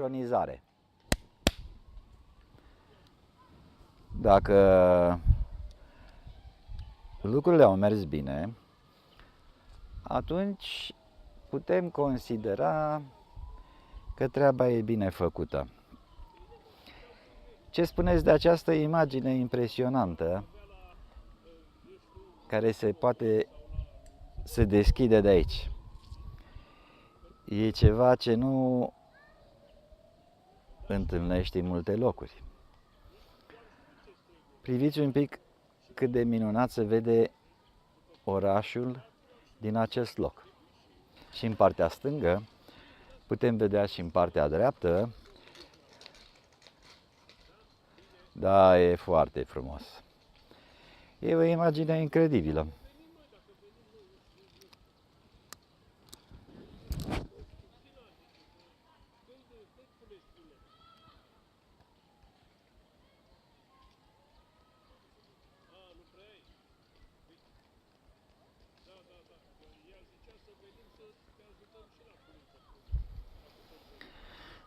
sincronizare. Dacă lucrurile au mers bine, atunci putem considera că treaba e bine făcută. Ce spuneți de această imagine impresionantă care se deschide de aici? E ceva ce nu întâlnești în multe locuri. Priviți un pic cât de minunat se vede orașul din acest loc. Și în partea stângă putem vedea și în partea dreaptă. Da, e foarte frumos. E o imagine incredibilă.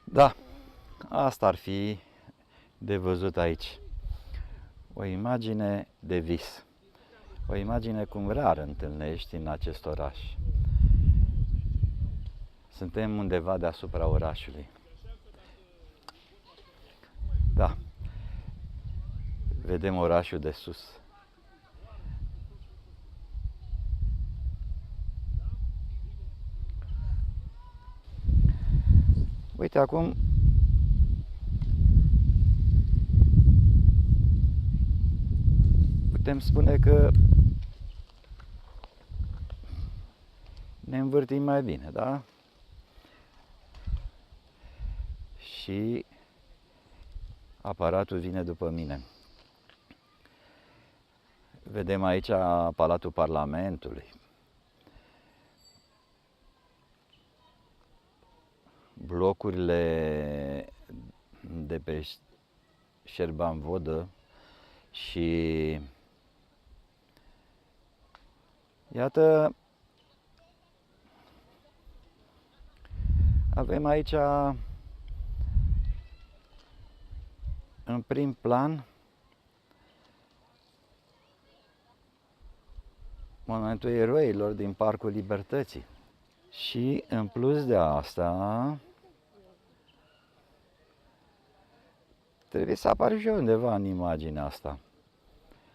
Da, asta ar fi de văzut aici. O imagine de vis. O imagine cum rar întâlnești în acest oraș. Suntem undeva deasupra orașului. Da. Vedem orașul de sus. Uite, acum putem spune că ne învârtim mai bine, da? Și aparatul vine după mine. Vedem aici Palatul Parlamentului. Blocurile de pe Șerban-Vodă și iată, avem aici în prim plan Monumentul Eroilor din Parcul Libertății. Și în plus de asta, trebuie să apar și eu undeva în imaginea asta.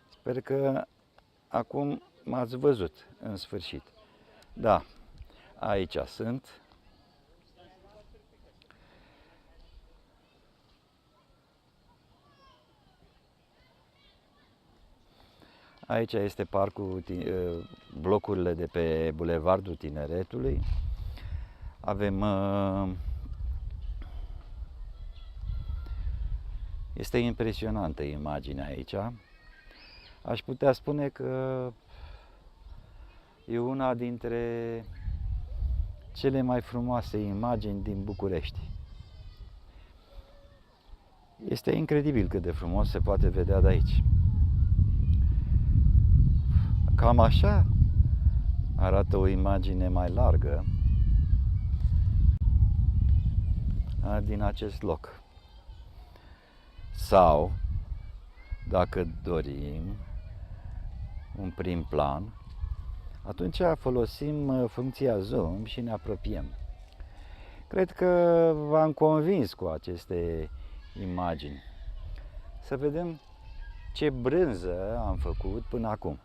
Sper că acum m-ați văzut, în sfârșit. Da, aici sunt. Aici este parcul, blocurile de pe Bulevardul Tineretului. Avem... Este impresionantă imaginea aici. Aș putea spune că e una dintre cele mai frumoase imagini din București. Este incredibil cât de frumos se poate vedea de aici. Cam așa arată o imagine mai largă din acest loc. Sau, dacă dorim, un prim plan, atunci folosim funcția zoom și ne apropiem. Cred că v-am convins cu aceste imagini. Să vedem ce brânză am făcut până acum.